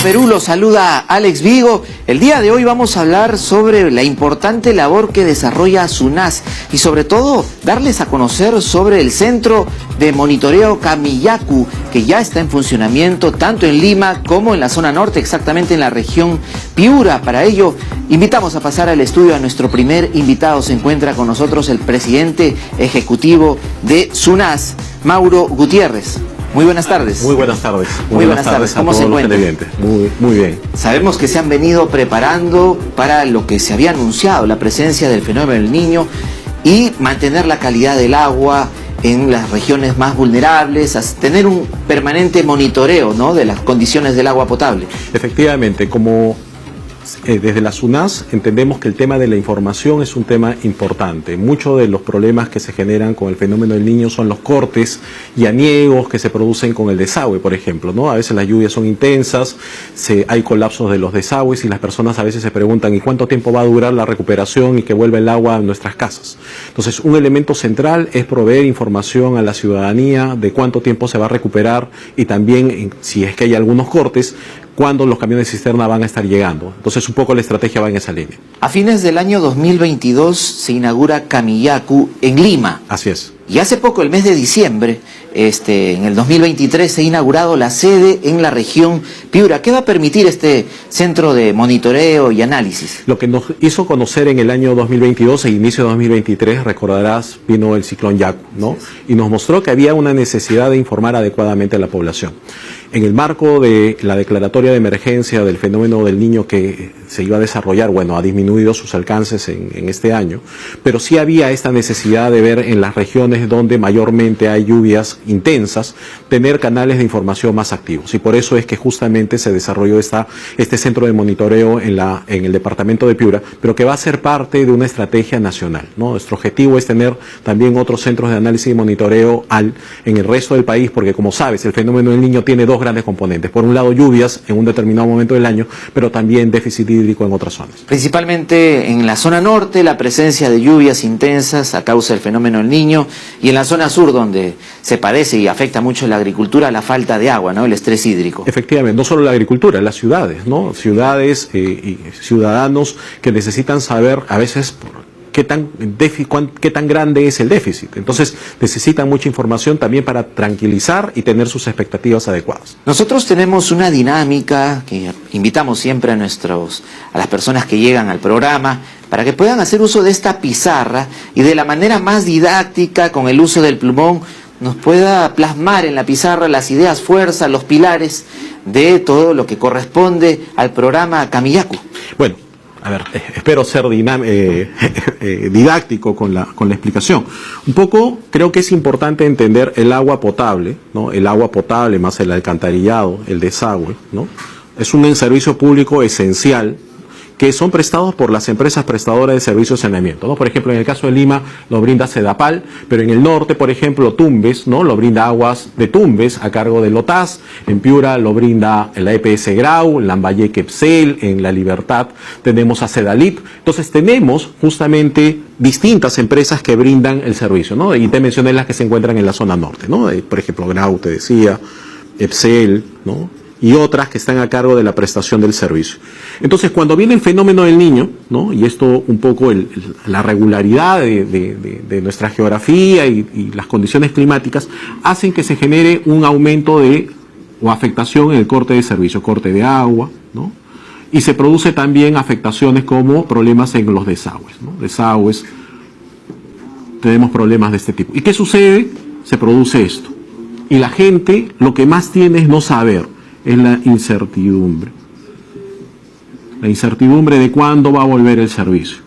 Perú, los saluda Alex Vigo. El día de hoy vamos a hablar sobre la importante labor que desarrolla SUNAS y sobre todo darles a conocer sobre el Centro de Monitoreo Camillacu, que ya está en funcionamiento tanto en Lima como en la zona norte, exactamente en la región Piura. Para ello, invitamos a pasar al estudio a nuestro primer invitado. Se encuentra con nosotros el presidente ejecutivo de SUNAS, Mauro Gutiérrez. Muy buenas tardes. Muy buenas tardes. Muy buenas tardes. ¿Cómo se encuentra? Muy bien. Sabemos que se han venido preparando para lo que se había anunciado, la presencia del fenómeno del Niño y mantener la calidad del agua en las regiones más vulnerables, a tener un permanente monitoreo, ¿no?, de las condiciones del agua potable. Efectivamente, como desde la SUNAS entendemos que el tema de la información es un tema importante. Muchos de los problemas que se generan con el fenómeno del Niño son los cortes y aniegos que se producen con el desagüe, por ejemplo, ¿no? A veces las lluvias son intensas, hay colapsos de los desagües y las personas a veces se preguntan ¿y cuánto tiempo va a durar la recuperación y que vuelva el agua a nuestras casas? Entonces, un elemento central es proveer información a la ciudadanía de cuánto tiempo se va a recuperar y también, si es que hay algunos cortes, cuándo los camiones cisterna van a estar llegando. Entonces, un poco la estrategia va en esa línea. A fines del año 2022 se inaugura Camillacu en Lima. Así es. Y hace poco, el mes de diciembre, en el 2023, se ha inaugurado la sede en la región Piura. ¿Qué va a permitir este centro de monitoreo y análisis? Lo que nos hizo conocer en el año 2022 e inicio de 2023, recordarás, vino el ciclón Yaku, ¿no? Y nos mostró que había una necesidad de informar adecuadamente a la población. En el marco de la declaratoria de emergencia del fenómeno del Niño que se iba a desarrollar, bueno, ha disminuido sus alcances en este año, pero sí había esta necesidad de ver en las regiones donde mayormente hay lluvias intensas, tener canales de información más activos. Y por eso es que justamente se desarrolló este centro de monitoreo en el departamento de Piura, pero que va a ser parte de una estrategia nacional, ¿no? Nuestro objetivo es tener también otros centros de análisis y monitoreo en el resto del país, porque como sabes, el fenómeno del Niño tiene dos grandes componentes. Por un lado, lluvias en un determinado momento del año, pero también déficit hídrico en otras zonas. Principalmente en la zona norte, la presencia de lluvias intensas a causa del fenómeno del Niño, y en la zona sur, donde se padece y afecta mucho la agricultura, la falta de agua, ¿no?, el estrés hídrico. Efectivamente, no solo la agricultura, las ciudades, ¿no? Ciudades y ciudadanos que necesitan saber a veces qué tan grande es el déficit. Entonces necesitan mucha información también para tranquilizar y tener sus expectativas adecuadas. Nosotros tenemos una dinámica que invitamos siempre a las personas que llegan al programa para que puedan hacer uso de esta pizarra y de la manera más didáctica, con el uso del plumón, nos pueda plasmar en la pizarra las ideas, fuerzas, los pilares de todo lo que corresponde al programa Camillacu. Bueno, a ver, espero ser didáctico con la explicación. Un poco creo que es importante entender el agua potable, ¿no? El agua potable más el alcantarillado, el desagüe, ¿no? Es un servicio público esencial que son prestados por las empresas prestadoras de servicios de saneamiento, ¿no? Por ejemplo, en el caso de Lima lo brinda Sedapal, pero en el norte, por ejemplo, Tumbes, ¿no?, lo brinda Aguas de Tumbes a cargo de Lotas. En Piura lo brinda la EPS Grau, en Lambayeque Epsel, en La Libertad tenemos a Sedalip. Entonces tenemos justamente distintas empresas que brindan el servicio, ¿no? Y te mencioné las que se encuentran en la zona norte, ¿no? Por ejemplo, Grau, te decía, Epsel, ¿no?, y otras que están a cargo de la prestación del servicio. Entonces, cuando viene el fenómeno del Niño, ¿no?, y esto un poco la regularidad de nuestra geografía y las condiciones climáticas hacen que se genere un aumento o afectación en el corte de servicio, corte de agua, ¿no?, y se produce también afectaciones como problemas en los desagües, ¿no? Desagües, tenemos problemas de este tipo. ¿Y qué sucede? Se produce esto. Y la gente lo que más tiene es no saber. Es la incertidumbre. La incertidumbre de cuándo va a volver el servicio.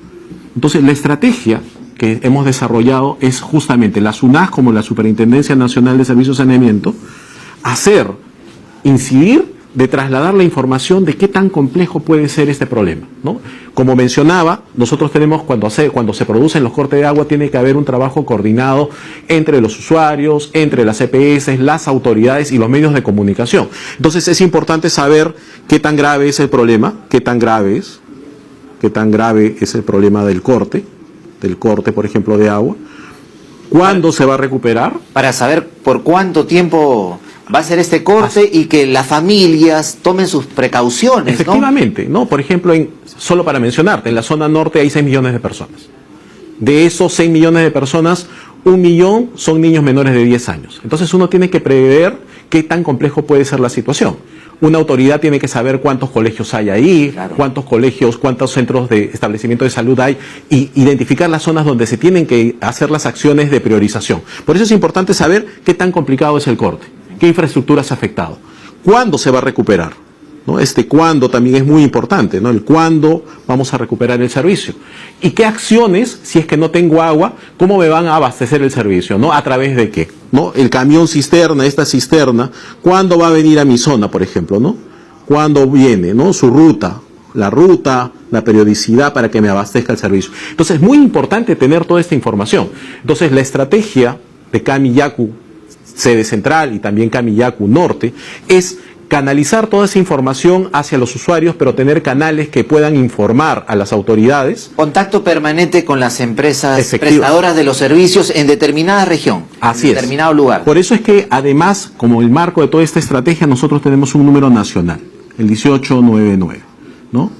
Entonces, la estrategia que hemos desarrollado es justamente la SUNAS, como la Superintendencia Nacional de Servicios de Saneamiento, incidir de trasladar la información de qué tan complejo puede ser este problema, ¿no? Como mencionaba, nosotros tenemos, cuando se producen los cortes de agua, tiene que haber un trabajo coordinado entre los usuarios, entre las EPS, las autoridades y los medios de comunicación. Entonces es importante saber qué tan grave es el problema, qué tan grave es el problema del corte, por ejemplo, de agua, cuándo se va a recuperar. Para saber por cuánto tiempo va a ser este corte y que las familias tomen sus precauciones, Efectivamente, ¿no? Por ejemplo, solo para mencionarte, en la zona norte hay 6 millones de personas. De esos 6 millones de personas, 1 millón son niños menores de 10 años. Entonces uno tiene que prever qué tan complejo puede ser la situación. Una autoridad tiene que saber cuántos colegios hay ahí, claro, cuántos colegios, cuántos centros de establecimiento de salud hay, y identificar las zonas donde se tienen que hacer las acciones de priorización. Por eso es importante saber qué tan complicado es el corte, qué infraestructura se ha afectado, cuándo se va a recuperar, ¿no? Cuándo también es muy importante, ¿no? El cuándo vamos a recuperar el servicio. Y qué acciones, si es que no tengo agua, cómo me van a abastecer el servicio, ¿no? A través de qué, ¿no? El camión cisterna, esta cisterna, ¿cuándo va a venir a mi zona, por ejemplo, ¿no? ¿Cuándo viene, ¿no? Su ruta, la periodicidad para que me abastezca el servicio. Entonces es muy importante tener toda esta información. Entonces la estrategia de Camillacu sede central y también Camillacu norte es canalizar toda esa información hacia los usuarios, pero tener canales que puedan informar a las autoridades. Contacto permanente con las empresas prestadoras de los servicios en determinada región, Así en determinado lugar. Por eso es que además, como el marco de toda esta estrategia, nosotros tenemos un número nacional, el 1899, ¿no?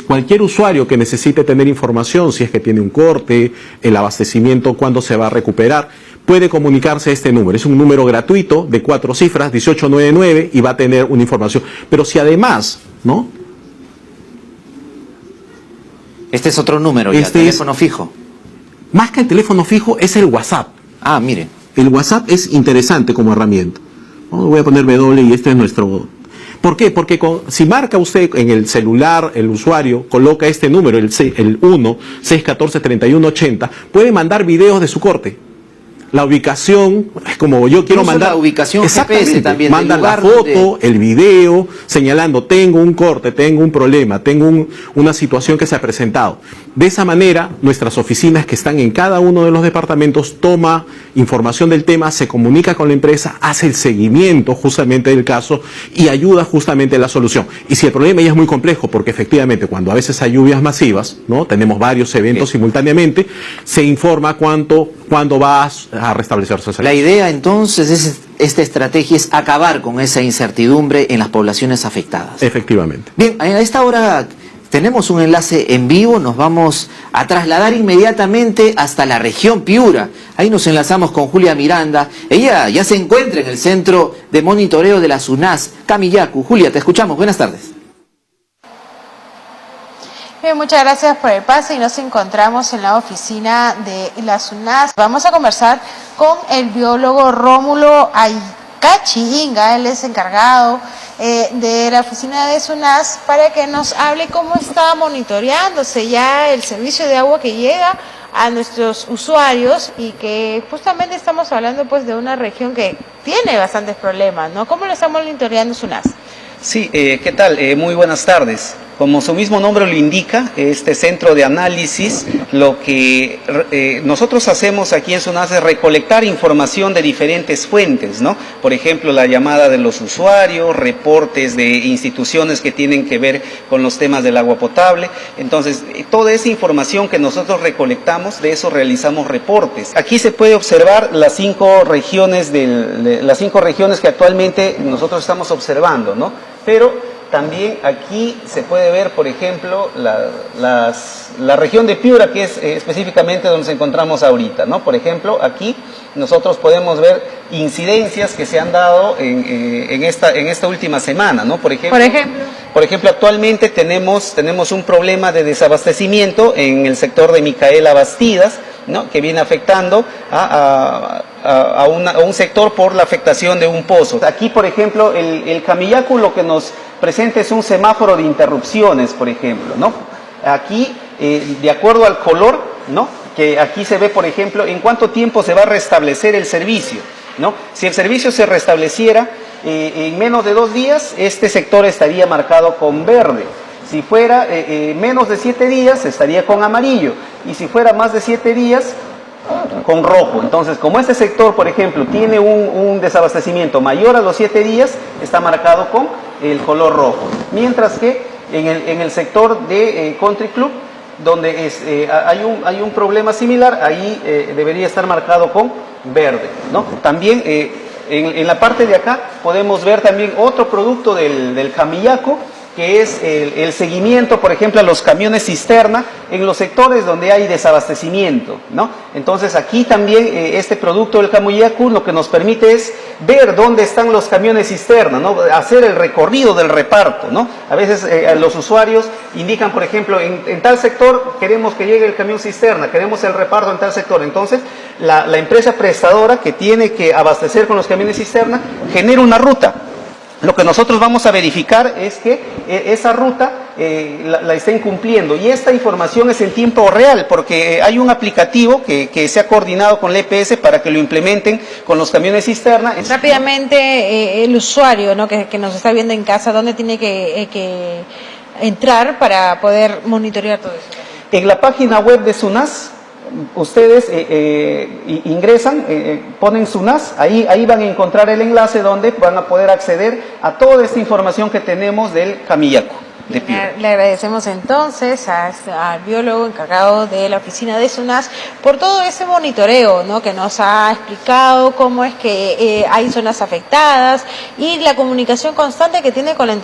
Cualquier usuario que necesite tener información, si es que tiene un corte, el abastecimiento, cuándo se va a recuperar, puede comunicarse a este número. Es un número gratuito de 4 cifras, 1899, y va a tener una información. Pero si además, ¿no? Este es otro número, ya, teléfono fijo. Más que el teléfono fijo, es el WhatsApp. Ah, mire. El WhatsApp es interesante como herramienta. Voy a poner W y este es nuestro... ¿Por qué? Porque si marca usted en el celular, el usuario coloca este número, el 1-614-3180, puede mandar videos de su corte. La ubicación, como yo quiero mandar... la ubicación GPS también. Mandan la foto, el video, señalando, tengo un corte, tengo un problema, tengo una situación que se ha presentado. De esa manera, nuestras oficinas que están en cada uno de los departamentos toma información del tema, se comunica con la empresa, hace el seguimiento justamente del caso y ayuda justamente en la solución. Y si el problema ya es muy complejo, porque efectivamente cuando a veces hay lluvias masivas, ¿no? Tenemos varios eventos simultáneamente, se informa cuándo va a restablecerse el servicio. La idea entonces es, esta estrategia es acabar con esa incertidumbre en las poblaciones afectadas. Efectivamente. Bien, a esta hora tenemos un enlace en vivo, nos vamos a trasladar inmediatamente hasta la región Piura. Ahí nos enlazamos con Julia Miranda. Ella ya se encuentra en el centro de monitoreo de la SUNAS, Camillacu. Julia, te escuchamos. Buenas tardes. Bien, muchas gracias por el pase y nos encontramos en la oficina de la SUNAS. Vamos a conversar con el biólogo Rómulo Aycachi Inga, él es encargado de la oficina de SUNAS, para que nos hable cómo está monitoreándose ya el servicio de agua que llega a nuestros usuarios, y que justamente estamos hablando pues de una región que tiene bastantes problemas, ¿no? ¿Cómo lo está monitoreando SUNAS? Sí, ¿qué tal? Muy buenas tardes. Como su mismo nombre lo indica, este centro de análisis, lo que nosotros hacemos aquí en SUNAS es recolectar información de diferentes fuentes, ¿no? Por ejemplo, la llamada de los usuarios, reportes de instituciones que tienen que ver con los temas del agua potable. Entonces, toda esa información que nosotros recolectamos, de eso realizamos reportes. Aquí se puede observar las 5 regiones que actualmente nosotros estamos observando, ¿no? Pero también aquí se puede ver, por ejemplo, la región de Piura, que es específicamente donde nos encontramos ahorita, ¿no? Por ejemplo, aquí nosotros podemos ver incidencias que se han dado en esta última semana, ¿no? Por ejemplo, actualmente tenemos un problema de desabastecimiento en el sector de Micaela Bastidas, ¿no? Que viene afectando a un sector por la afectación de un pozo. Aquí, por ejemplo, el Camillacu lo que nos presenta es un semáforo de interrupciones, por ejemplo, ¿no? Aquí, de acuerdo al color, ¿no? Que aquí se ve, por ejemplo, en cuánto tiempo se va a restablecer el servicio, ¿no? Si el servicio se restableciera en menos de 2 días, este sector estaría marcado con verde. Si fuera menos de 7 días, estaría con amarillo. Y si fuera más de 7 días, con rojo. Entonces, como este sector, por ejemplo, tiene un desabastecimiento mayor a los 7 días, está marcado con el color rojo. Mientras que en el sector de Country Club, donde hay un problema similar, ahí debería estar marcado con verde, ¿no? También En la parte de acá podemos ver también otro producto del Camillaco, que es el seguimiento, por ejemplo, a los camiones cisterna en los sectores donde hay desabastecimiento, ¿no? Entonces aquí también este producto del Camillaco lo que nos permite es ver dónde están los camiones cisterna, ¿no? Hacer el recorrido del reparto, ¿no? A veces los usuarios indican, por ejemplo, en tal sector queremos que llegue el camión cisterna, queremos el reparto en tal sector. Entonces la empresa prestadora que tiene que abastecer con los camiones cisterna genera una ruta. Lo que nosotros vamos a verificar es que esa ruta la estén cumpliendo, y esta información es en tiempo real porque hay un aplicativo que se ha coordinado con la EPS para que lo implementen con los camiones cisterna. Rápidamente, el usuario, ¿no?, que nos está viendo en casa, ¿dónde tiene que entrar para poder monitorear todo eso? En la página web de SUNAS, ustedes ingresan, ponen SUNAS, ahí van a encontrar el enlace donde van a poder acceder a toda esta información que tenemos del Camillaco. Le agradecemos entonces al biólogo encargado de la oficina de SUNAS por todo ese monitoreo, ¿no?, que nos ha explicado cómo es que hay zonas afectadas y la comunicación constante que tiene con la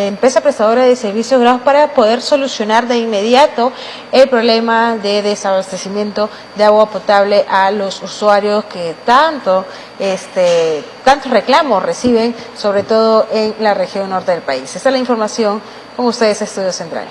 empresa prestadora de servicios grados para poder solucionar de inmediato el problema de desabastecimiento de agua potable a los usuarios que tantos reclamos reciben, sobre todo en la región norte del país. Esa es la información. Con ustedes, Estudio Central.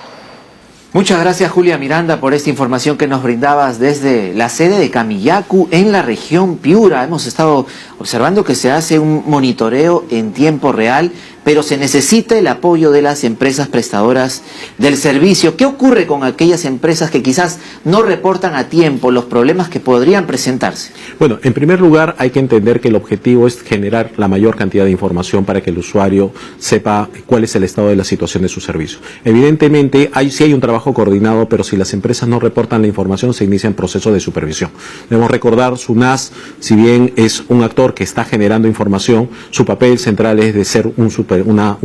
Muchas gracias, Julia Miranda, por esta información que nos brindabas desde la sede de Camillaco en la región Piura. Hemos estado observando que se hace un monitoreo en tiempo real, pero se necesita el apoyo de las empresas prestadoras del servicio. ¿Qué ocurre con aquellas empresas que quizás no reportan a tiempo los problemas que podrían presentarse? Bueno, en primer lugar hay que entender que el objetivo es generar la mayor cantidad de información para que el usuario sepa cuál es el estado de la situación de su servicio. Evidentemente sí hay un trabajo coordinado, pero si las empresas no reportan la información se inicia un proceso de supervisión. Debemos recordar, SUNAS, si bien es un actor que está generando información, su papel central es de ser una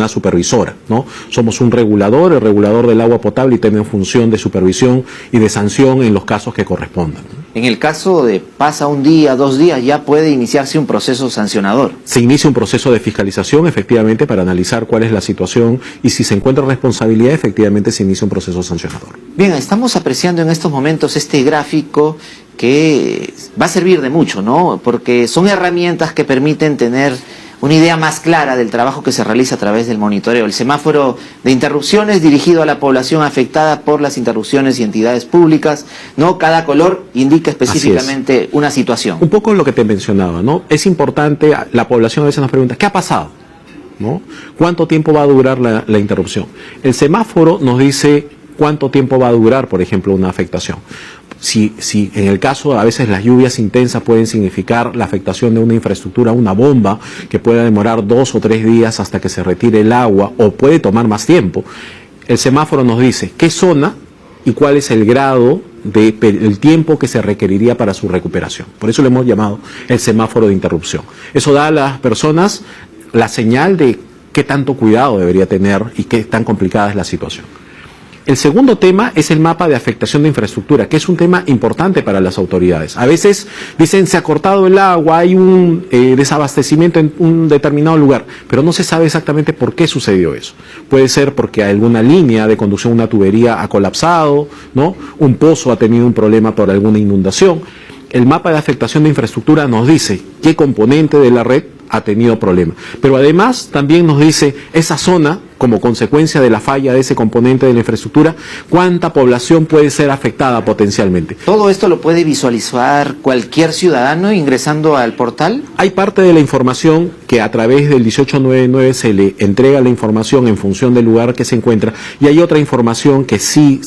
supervisora, ¿no? Somos un regulador, el regulador del agua potable, y tenemos función de supervisión y de sanción en los casos que correspondan. En el caso de pasa un día, 2 días, ya puede iniciarse un proceso sancionador. Se inicia un proceso de fiscalización, efectivamente, para analizar cuál es la situación y si se encuentra responsabilidad, efectivamente se inicia un proceso sancionador. Bien, estamos apreciando en estos momentos este gráfico que va a servir de mucho, ¿no? Porque son herramientas que permiten tener una idea más clara del trabajo que se realiza a través del monitoreo. El semáforo de interrupciones dirigido a la población afectada por las interrupciones y entidades públicas, ¿no? Cada color indica específicamente una situación. Un poco lo que te mencionaba, ¿no? Es importante, la población a veces nos pregunta, ¿qué ha pasado?, ¿no? ¿Cuánto tiempo va a durar la interrupción? El semáforo nos dice cuánto tiempo va a durar, por ejemplo, una afectación. Si en el caso a veces las lluvias intensas pueden significar la afectación de una infraestructura, una bomba, que pueda demorar 2 o 3 días hasta que se retire el agua, o puede tomar más tiempo, el semáforo nos dice qué zona y cuál es el grado el tiempo que se requeriría para su recuperación. Por eso le hemos llamado el semáforo de interrupción. Eso da a las personas la señal de qué tanto cuidado debería tener y qué tan complicada es la situación. El segundo tema es el mapa de afectación de infraestructura, que es un tema importante para las autoridades. A veces dicen se ha cortado el agua, hay un desabastecimiento en un determinado lugar, pero no se sabe exactamente por qué sucedió eso. Puede ser porque alguna línea de conducción, una tubería ha colapsado, ¿no? Un pozo ha tenido un problema por alguna inundación. El mapa de afectación de infraestructura nos dice qué componente de la red ha tenido problemas, pero además también nos dice esa zona, como consecuencia de la falla de ese componente de la infraestructura, cuánta población puede ser afectada potencialmente. ¿Todo esto lo puede visualizar cualquier ciudadano ingresando al portal? Hay parte de la información que a través del 1899 se le entrega la información en función del lugar que se encuentra, y hay otra información que sí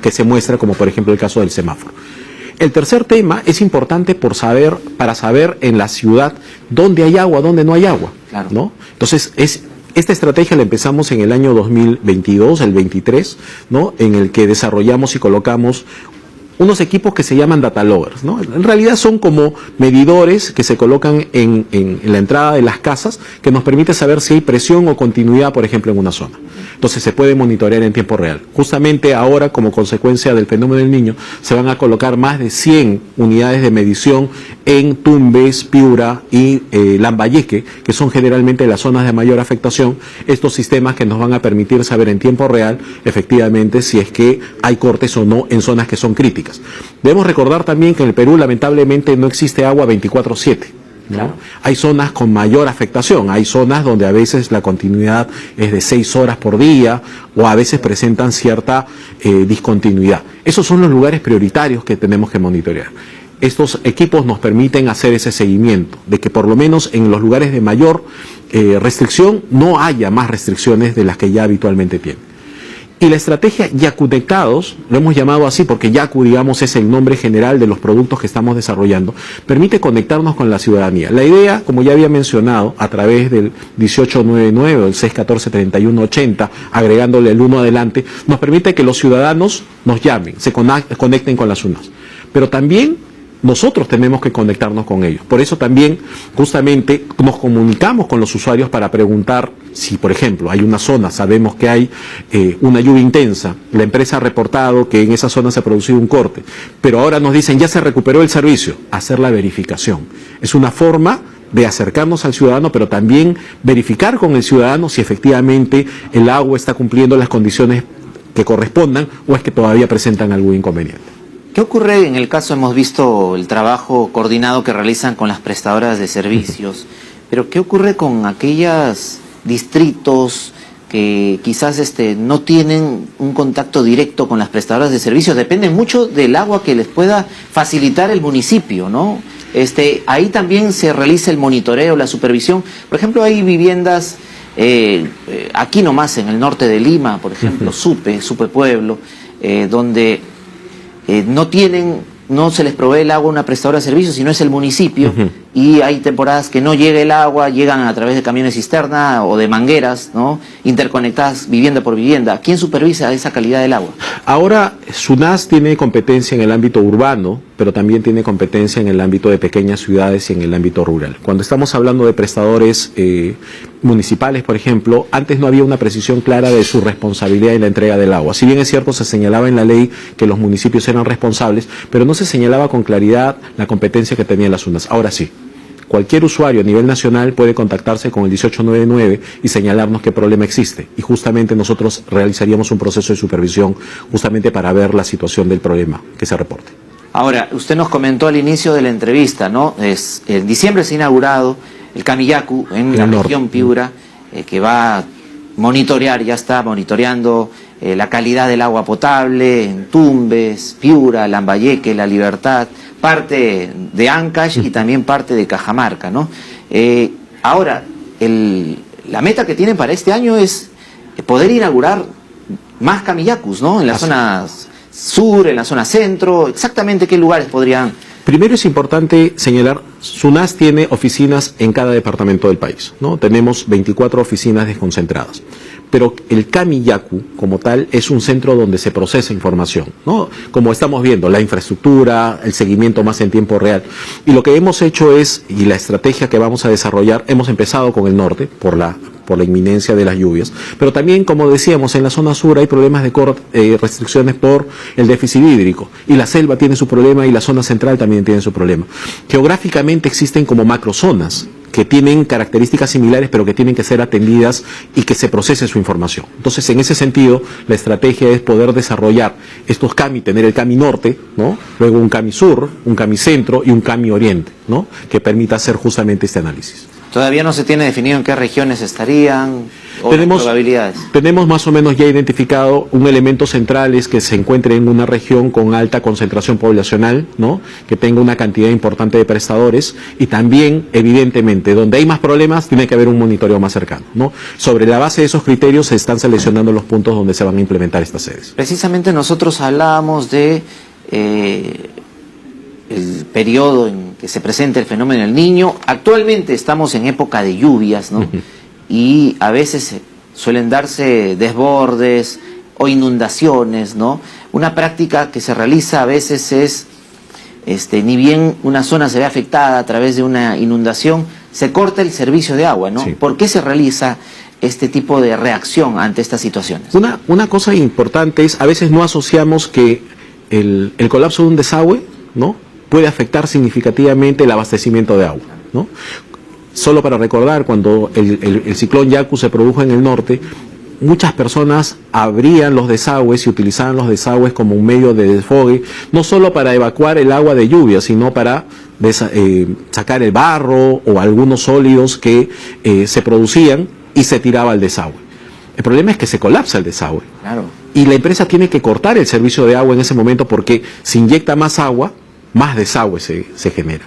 que se muestra, como por ejemplo el caso del semáforo. El tercer tema es importante para saber en la ciudad dónde hay agua, dónde no hay agua, claro, ¿no? Entonces, esta estrategia la empezamos en el año 2022, el 23, ¿no? En el que desarrollamos y colocamos unos equipos que se llaman data loggers, ¿no? En realidad son como medidores que se colocan en la entrada de las casas, que nos permite saber si hay presión o continuidad, por ejemplo, en una zona. Entonces se puede monitorear en tiempo real. Justamente ahora, como consecuencia del fenómeno del Niño, se van a colocar más de 100 unidades de medición en Tumbes, Piura y Lambayeque, que son generalmente las zonas de mayor afectación, estos sistemas que nos van a permitir saber en tiempo real efectivamente si es que hay cortes o no en zonas que son críticas. Debemos recordar también que en el Perú lamentablemente no existe agua 24/7. ¿no? Claro. Hay zonas con mayor afectación, hay zonas donde a veces la continuidad es de 6 horas por día o a veces presentan cierta discontinuidad. Esos son los lugares prioritarios que tenemos que monitorear. Estos equipos nos permiten hacer ese seguimiento, de que por lo menos en los lugares de mayor restricción no haya más restricciones de las que ya habitualmente tienen. Y la estrategia Yaconectados, lo hemos llamado así porque Yacu, digamos, es el nombre general de los productos que estamos desarrollando, permite conectarnos con la ciudadanía. La idea, como ya había mencionado, a través del 1899 o el 614-3180, agregándole el 1 adelante, nos permite que los ciudadanos nos llamen, se conecten con las UNAS. Pero también nosotros tenemos que conectarnos con ellos. Por eso también justamente nos comunicamos con los usuarios para preguntar si, por ejemplo, hay una zona, sabemos que hay una lluvia intensa, la empresa ha reportado que en esa zona se ha producido un corte, pero ahora nos dicen ya se recuperó el servicio, hacer la verificación. Es una forma de acercarnos al ciudadano, pero también verificar con el ciudadano si efectivamente el agua está cumpliendo las condiciones que correspondan o es que todavía presentan algún inconveniente. ¿Qué ocurre en el caso? Hemos visto el trabajo coordinado que realizan con las prestadoras de servicios, pero ¿qué ocurre con aquellos distritos que quizás no tienen un contacto directo con las prestadoras de servicios? Dependen mucho del agua que les pueda facilitar el municipio, ¿no? Ahí también se realiza el monitoreo, la supervisión. Por ejemplo, hay viviendas aquí nomás en el norte de Lima, por ejemplo, Supe Pueblo, donde no se les provee el agua a una prestadora de servicios, sino es el municipio, y hay temporadas que no llega el agua, llegan a través de camiones cisterna o de mangueras, ¿no? Interconectadas vivienda por vivienda. ¿Quién supervisa esa calidad del agua? Ahora, SUNAS tiene competencia en el ámbito urbano, pero también tiene competencia en el ámbito de pequeñas ciudades y en el ámbito rural. Cuando estamos hablando de prestadores municipales, por ejemplo, antes no había una precisión clara de su responsabilidad en la entrega del agua. Si bien es cierto, se señalaba en la ley que los municipios eran responsables, pero no se señalaba con claridad la competencia que tenían las SUNAS. Ahora sí. Cualquier usuario a nivel nacional puede contactarse con el 1899 y señalarnos qué problema existe. Y justamente nosotros realizaríamos un proceso de supervisión justamente para ver la situación del problema que se reporte. Ahora, usted nos comentó al inicio de la entrevista, ¿no? En diciembre se ha inaugurado el Camillacu en la región Piura, que va a monitorear, ya está monitoreando la calidad del agua potable en Tumbes, Piura, Lambayeque, La Libertad, parte de Ancash y también parte de Cajamarca, ¿no? Ahora, la meta que tienen para este año es poder inaugurar más Camillacus, ¿no? En la zona sur, en la zona centro, exactamente qué lugares podrían... Primero es importante señalar, SUNAS tiene oficinas en cada departamento del país, ¿no? Tenemos 24 oficinas desconcentradas. Pero el Camillacu, como tal, es un centro donde se procesa información, ¿no? Como estamos viendo, la infraestructura, el seguimiento más en tiempo real. Y lo que hemos hecho es, y la estrategia que vamos a desarrollar, hemos empezado con el norte, por la inminencia de las lluvias, pero también, como decíamos, en la zona sur hay problemas de restricciones por el déficit hídrico, y la selva tiene su problema y la zona central también tiene su problema. Geográficamente existen como macrozonas que tienen características similares, pero que tienen que ser atendidas y que se procese su información. Entonces, en ese sentido, la estrategia es poder desarrollar estos CAMI, tener el CAMI norte, ¿no? Luego un CAMI sur, un CAMI centro y un CAMI oriente, ¿no? Que permita hacer justamente este análisis. Todavía no se tiene definido en qué regiones estarían o probabilidades. Tenemos más o menos ya identificado un elemento central, es que se encuentre en una región con alta concentración poblacional, ¿no? Que tenga una cantidad importante de prestadores, y también, evidentemente, donde hay más problemas, tiene que haber un monitoreo más cercano, ¿no? Sobre la base de esos criterios se están seleccionando los puntos donde se van a implementar estas sedes. Precisamente nosotros hablábamos de el periodo en que se presenta el fenómeno del Niño. Actualmente estamos en época de lluvias, ¿no? Y a veces suelen darse desbordes o inundaciones, ¿no? Una práctica que se realiza a veces es, ni bien una zona se ve afectada a través de una inundación, se corta el servicio de agua, ¿no? Sí. ¿Por qué se realiza este tipo de reacción ante estas situaciones? Una cosa importante es, a veces no asociamos que el colapso de un desagüe, ¿no? puede afectar significativamente el abastecimiento de agua, ¿no? Solo para recordar, cuando el ciclón Yaku se produjo en el norte, muchas personas abrían los desagües y utilizaban los desagües como un medio de desfogue, no solo para evacuar el agua de lluvia, sino para sacar el barro o algunos sólidos que se producían y se tiraba al desagüe. El problema es que se colapsa el desagüe. Claro. Y la empresa tiene que cortar el servicio de agua en ese momento, porque si inyecta más agua, más desagüe se genera.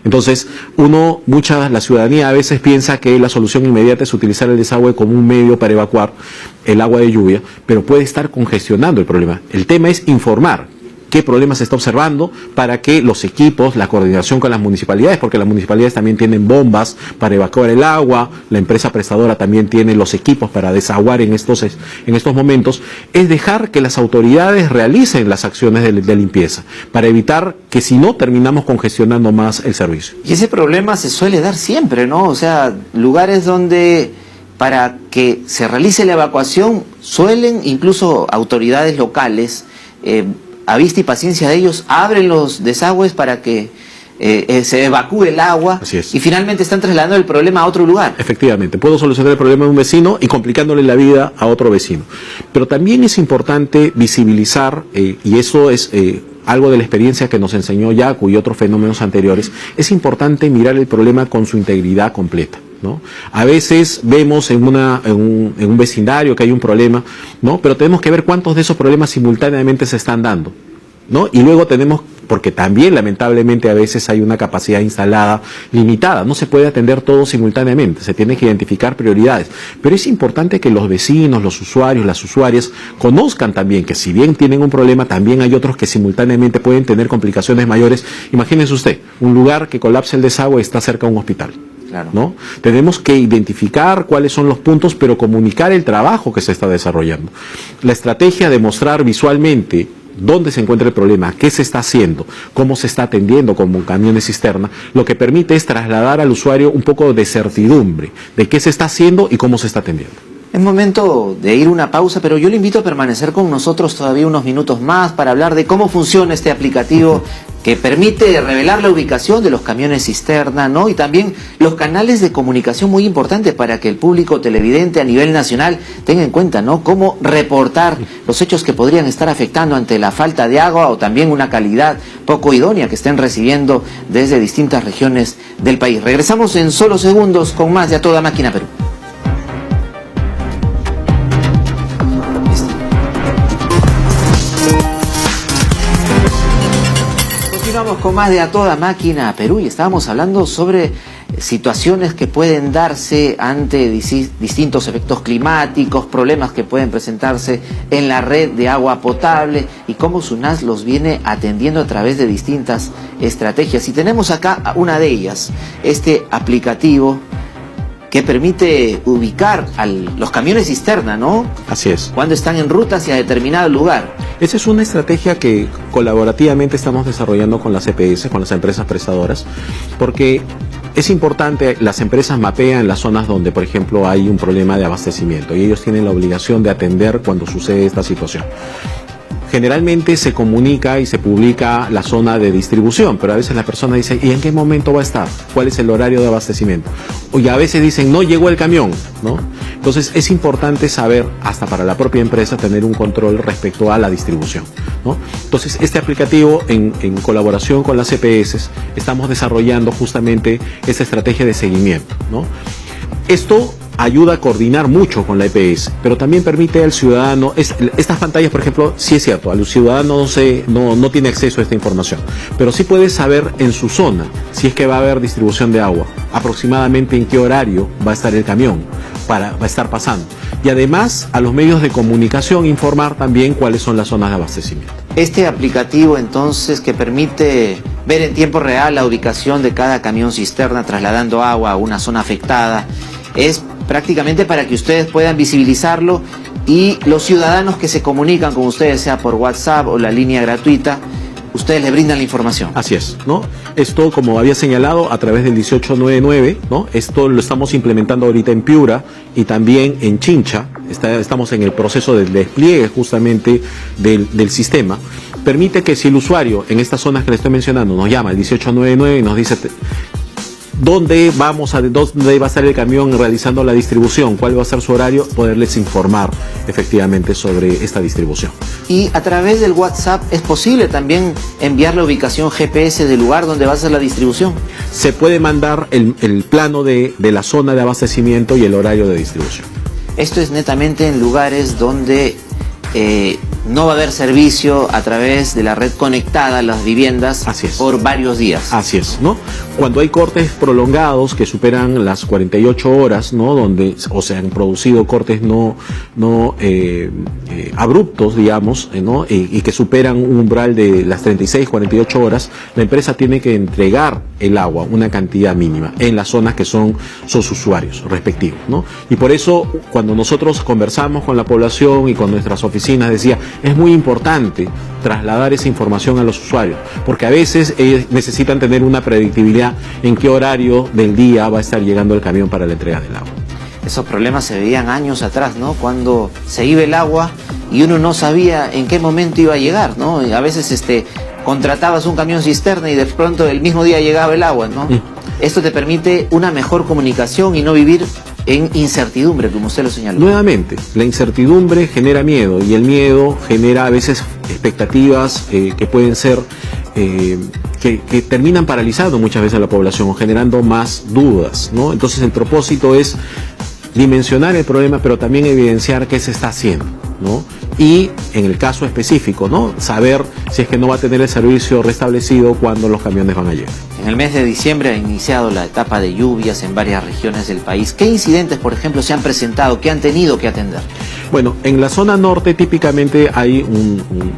Entonces, la ciudadanía a veces piensa que la solución inmediata es utilizar el desagüe como un medio para evacuar el agua de lluvia, pero puede estar congestionando el problema. El tema es informar qué problemas se está observando para que los equipos, la coordinación con las municipalidades, porque las municipalidades también tienen bombas para evacuar el agua, la empresa prestadora también tiene los equipos para desaguar en estos momentos, es dejar que las autoridades realicen las acciones de limpieza, para evitar que si no terminamos congestionando más el servicio. Y ese problema se suele dar siempre, ¿no? O sea, lugares donde para que se realice la evacuación suelen incluso autoridades locales, a vista y paciencia de ellos, abren los desagües para que se evacúe el agua. Así es. Y finalmente están trasladando el problema a otro lugar. Efectivamente, puedo solucionar el problema de un vecino y complicándole la vida a otro vecino. Pero también es importante visibilizar, y eso es algo de la experiencia que nos enseñó Yaku y otros fenómenos anteriores, es importante mirar el problema con su integridad completa, ¿no? A veces vemos en un vecindario que hay un problema, ¿no? Pero tenemos que ver cuántos de esos problemas simultáneamente se están dando, ¿no? Y luego porque también lamentablemente a veces hay una capacidad instalada limitada, no se puede atender todo simultáneamente, se tiene que identificar prioridades, pero es importante que los vecinos, los usuarios, las usuarias conozcan también que si bien tienen un problema, también hay otros que simultáneamente pueden tener complicaciones mayores. Imagínense usted, un lugar que colapse el desagüe está cerca de un hospital. Claro. ¿No? Tenemos que identificar cuáles son los puntos, pero comunicar el trabajo que se está desarrollando. La estrategia de mostrar visualmente dónde se encuentra el problema, qué se está haciendo, cómo se está atendiendo como camiones cisterna, lo que permite es trasladar al usuario un poco de certidumbre de qué se está haciendo y cómo se está atendiendo. Es momento de ir a una pausa, pero yo le invito a permanecer con nosotros todavía unos minutos más para hablar de cómo funciona este aplicativo que permite revelar la ubicación de los camiones cisterna, ¿no? Y también los canales de comunicación muy importantes para que el público televidente a nivel nacional tenga en cuenta, ¿no? Cómo reportar los hechos que podrían estar afectando ante la falta de agua o también una calidad poco idónea que estén recibiendo desde distintas regiones del país. Regresamos en solo segundos con más de A Toda Máquina Perú. Continuamos con más de A Toda Máquina Perú y estábamos hablando sobre situaciones que pueden darse ante distintos efectos climáticos, problemas que pueden presentarse en la red de agua potable y cómo SUNAS los viene atendiendo a través de distintas estrategias. Y tenemos acá una de ellas, este aplicativo que permite ubicar los camiones cisterna, ¿no? Así es. Cuando están en ruta hacia determinado lugar. Esa es una estrategia que colaborativamente estamos desarrollando con las EPS, con las empresas prestadoras, porque es importante, las empresas mapean las zonas donde, por ejemplo, hay un problema de abastecimiento y ellos tienen la obligación de atender cuando sucede esta situación. Generalmente se comunica y se publica la zona de distribución, pero a veces la persona dice, ¿y en qué momento va a estar? ¿Cuál es el horario de abastecimiento? Y a veces dicen, no llegó el camión, ¿no? Entonces es importante saber, hasta para la propia empresa, tener un control respecto a la distribución, ¿no? Entonces este aplicativo, en colaboración con las EPS, estamos desarrollando justamente esa estrategia de seguimiento, ¿no? Esto ayuda a coordinar mucho con la EPS, pero también permite al ciudadano, estas pantallas, por ejemplo, sí es cierto, al ciudadano no tiene acceso a esta información, pero sí puede saber en su zona si es que va a haber distribución de agua, aproximadamente en qué horario va a estar el camión, va a estar pasando. Y además a los medios de comunicación informar también cuáles son las zonas de abastecimiento. Este aplicativo entonces que permite ver en tiempo real la ubicación de cada camión cisterna trasladando agua a una zona afectada, es prácticamente para que ustedes puedan visibilizarlo y los ciudadanos que se comunican con ustedes, sea por WhatsApp o la línea gratuita, ustedes le brindan la información. Así es, ¿no? Esto, como había señalado, a través del 1899, ¿no? Esto lo estamos implementando ahorita en Piura y también en Chincha. Estamos en el proceso del despliegue justamente del sistema. Permite que si el usuario en estas zonas que le estoy mencionando nos llama al 1899 y nos dice dónde va a estar el camión realizando la distribución, cuál va a ser su horario, poderles informar efectivamente sobre esta distribución. Y a través del WhatsApp es posible también enviar la ubicación GPS del lugar donde va a ser la distribución. Se puede mandar el plano de la zona de abastecimiento y el horario de distribución. Esto es netamente en lugares donde no va a haber servicio a través de la red conectada a las viviendas por varios días. Así es, ¿no? Cuando hay cortes prolongados que superan las 48 horas, ¿no? Donde se han producido cortes no abruptos, digamos, ¿no? Y que superan un umbral de las 36, 48 horas, la empresa tiene que entregar el agua, una cantidad mínima, en las zonas que son sus usuarios respectivos, ¿no? Y por eso, cuando nosotros conversamos con la población y con nuestras oficinas, decía, es muy importante trasladar esa información a los usuarios, porque a veces ellos necesitan tener una predictibilidad en qué horario del día va a estar llegando el camión para la entrega del agua. Esos problemas se veían años atrás, ¿no? Cuando se iba el agua y uno no sabía en qué momento iba a llegar, ¿no? Y a veces contratabas un camión cisterna y de pronto el mismo día llegaba el agua, ¿no? Esto te permite una mejor comunicación y no vivir en incertidumbre, como usted lo señaló. Nuevamente, la incertidumbre genera miedo y el miedo genera a veces expectativas que pueden ser, que terminan paralizando muchas veces a la población o generando más dudas, ¿no? Entonces el propósito es dimensionar el problema, pero también evidenciar qué se está haciendo, ¿no? Y en el caso específico, ¿no? Saber si es que no va a tener el servicio restablecido cuando los camiones van a llegar. En el mes de diciembre ha iniciado la etapa de lluvias en varias regiones del país. ¿Qué incidentes, por ejemplo, se han presentado, que han tenido que atender? Bueno, en la zona norte típicamente hay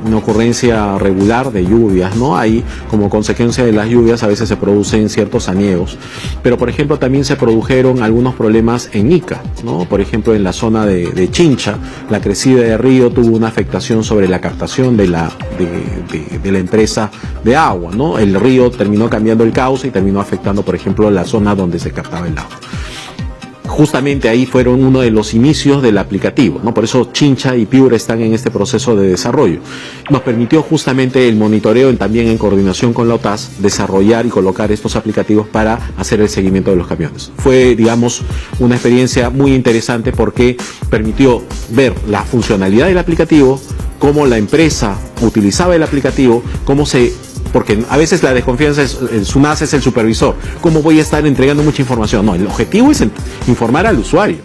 una ocurrencia regular de lluvias, ¿no? Ahí, como consecuencia de las lluvias, a veces se producen ciertos aniegos. Pero, por ejemplo, también se produjeron algunos problemas en Ica, ¿no? Por ejemplo, en la zona de Chincha, la crecida de río tuvo una afectación sobre la captación de la empresa de agua, ¿no? El río terminó cambiando el cauce y terminó afectando, por ejemplo, la zona donde se captaba el agua. Justamente ahí fueron uno de los inicios del aplicativo, ¿no? Por eso Chincha y Piura están en este proceso de desarrollo. Nos permitió justamente el monitoreo también en coordinación con la OTAS desarrollar y colocar estos aplicativos para hacer el seguimiento de los camiones. Fue, digamos, una experiencia muy interesante porque permitió ver la funcionalidad del aplicativo, cómo la empresa utilizaba el aplicativo, porque a veces la desconfianza es, el SUNAS es el supervisor. ¿Cómo voy a estar entregando mucha información? No, el objetivo es informar al usuario,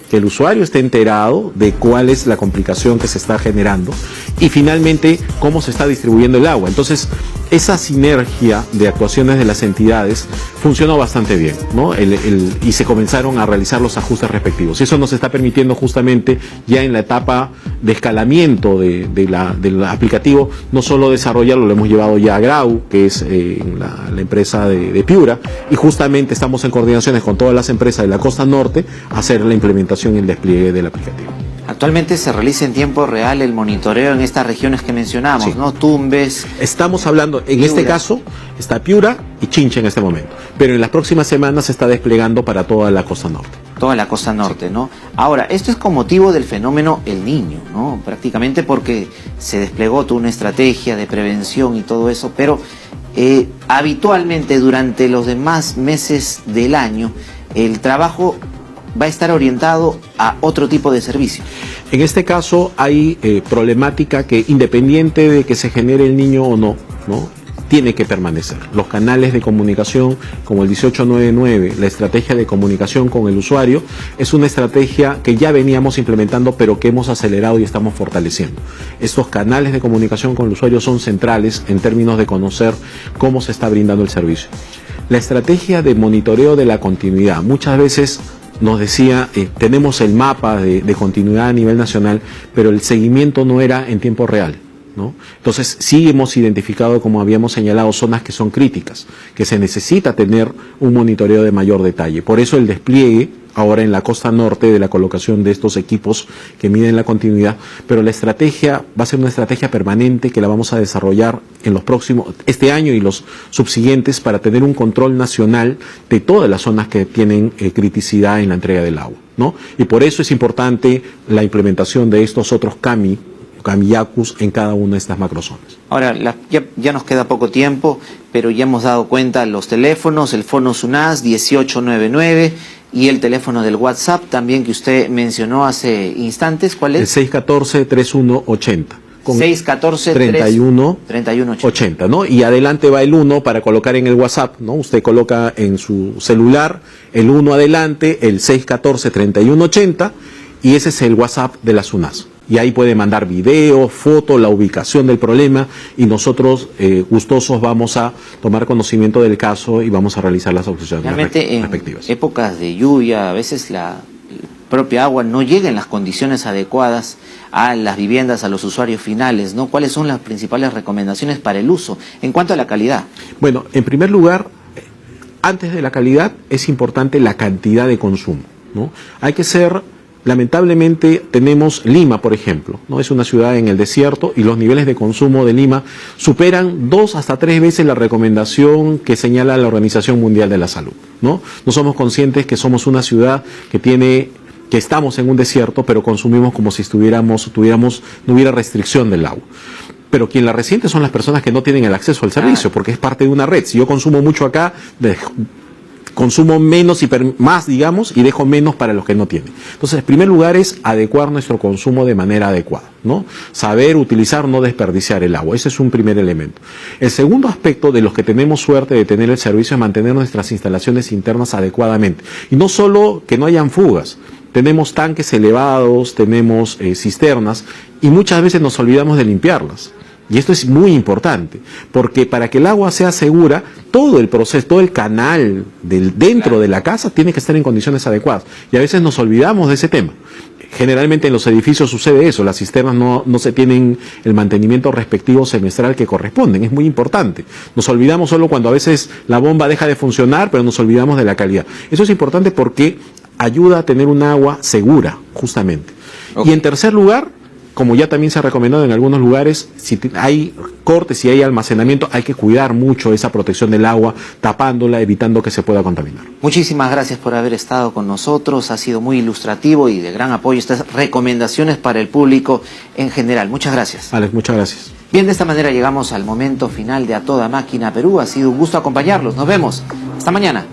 que el usuario esté enterado de cuál es la complicación que se está generando y finalmente cómo se está distribuyendo el agua. Entonces, esa sinergia de actuaciones de las entidades funcionó bastante bien, ¿no? Y se comenzaron a realizar los ajustes respectivos. Y eso nos está permitiendo justamente ya en la etapa de escalamiento del aplicativo, no solo desarrollarlo, lo hemos llevado ya a Grau, que es la empresa de Piura, y justamente estamos en coordinaciones con todas las empresas de la costa norte a hacer la implementación y el despliegue del aplicativo. Actualmente se realiza en tiempo real el monitoreo en estas regiones que mencionamos, sí, ¿no? Tumbes. Estamos hablando, en Piura. Este caso, está Piura y Chincha en este momento, pero en las próximas semanas se está desplegando para toda la costa norte. Toda la costa norte, ¿no? Ahora, esto es con motivo del fenómeno El Niño, ¿no? Prácticamente porque se desplegó toda una estrategia de prevención y todo eso, pero habitualmente durante los demás meses del año, el trabajo va a estar orientado a otro tipo de servicio. En este caso hay problemática que, independiente de que se genere el niño o no, tiene que permanecer. Los canales de comunicación como el 1899, la estrategia de comunicación con el usuario, es una estrategia que ya veníamos implementando pero que hemos acelerado y estamos fortaleciendo. Estos canales de comunicación con el usuario son centrales en términos de conocer cómo se está brindando el servicio. La estrategia de monitoreo de la continuidad, muchas veces nos decía, tenemos el mapa de continuidad a nivel nacional, pero el seguimiento no era en tiempo real, ¿no? Entonces sí hemos identificado, como habíamos señalado, zonas que son críticas, que se necesita tener un monitoreo de mayor detalle. Por eso el despliegue ahora en la costa norte de la colocación de estos equipos que miden la continuidad, pero la estrategia va a ser una estrategia permanente que la vamos a desarrollar en los próximos, este año y los subsiguientes, para tener un control nacional de todas las zonas que tienen criticidad en la entrega del agua, ¿no? Y por eso es importante la implementación de estos otros Kamiyacus en cada una de estas macrozonas. Ahora, ya nos queda poco tiempo, pero ya hemos dado cuenta los teléfonos, el Fono SUNAS 1899 y el teléfono del WhatsApp también que usted mencionó hace instantes. ¿Cuál es? El 614-3180. 614-3180, ¿no? Y adelante va el 1 para colocar en el WhatsApp, ¿no? Usted coloca en su celular el 1 adelante, el 614-3180, y ese es el WhatsApp de la SUNAS. Y ahí puede mandar video, foto, la ubicación del problema, y nosotros gustosos vamos a tomar conocimiento del caso y vamos a realizar las soluciones respectivas. En épocas de lluvia, a veces la propia agua no llega en las condiciones adecuadas a las viviendas, a los usuarios finales, ¿no? ¿Cuáles son las principales recomendaciones para el uso en cuanto a la calidad? Bueno, en primer lugar, antes de la calidad es importante la cantidad de consumo, ¿no? Hay que ser... Lamentablemente tenemos Lima, por ejemplo, ¿no? Es una ciudad en el desierto y los niveles de consumo de Lima superan 2 hasta 3 veces la recomendación que señala la Organización Mundial de la Salud, ¿no? No somos conscientes que somos una ciudad que estamos en un desierto, pero consumimos como si no hubiera restricción del agua. Pero quien la resiente son las personas que no tienen el acceso al servicio, porque es parte de una red. Si yo consumo mucho acá, consumo menos y más, digamos, y dejo menos para los que no tienen. Entonces, en primer lugar es adecuar nuestro consumo de manera adecuada, ¿no? Saber utilizar, no desperdiciar el agua. Ese es un primer elemento. El segundo aspecto de los que tenemos suerte de tener el servicio es mantener nuestras instalaciones internas adecuadamente. Y no solo que no hayan fugas. Tenemos tanques elevados, tenemos cisternas, y muchas veces nos olvidamos de limpiarlas. Y esto es muy importante, porque para que el agua sea segura, todo el proceso, todo el canal dentro de la casa tiene que estar en condiciones adecuadas. Y a veces nos olvidamos de ese tema. Generalmente en los edificios sucede eso, las cisternas no se tienen el mantenimiento respectivo semestral que corresponden, es muy importante. Nos olvidamos solo cuando a veces la bomba deja de funcionar, pero nos olvidamos de la calidad. Eso es importante porque ayuda a tener un agua segura, justamente. Okay. Y en tercer lugar, como ya también se ha recomendado en algunos lugares, si hay cortes, si hay almacenamiento, hay que cuidar mucho esa protección del agua, tapándola, evitando que se pueda contaminar. Muchísimas gracias por haber estado con nosotros, ha sido muy ilustrativo y de gran apoyo estas recomendaciones para el público en general. Muchas gracias. Alex, muchas gracias. Bien, de esta manera llegamos al momento final de A Toda Máquina Perú. Ha sido un gusto acompañarlos. Nos vemos. Hasta mañana.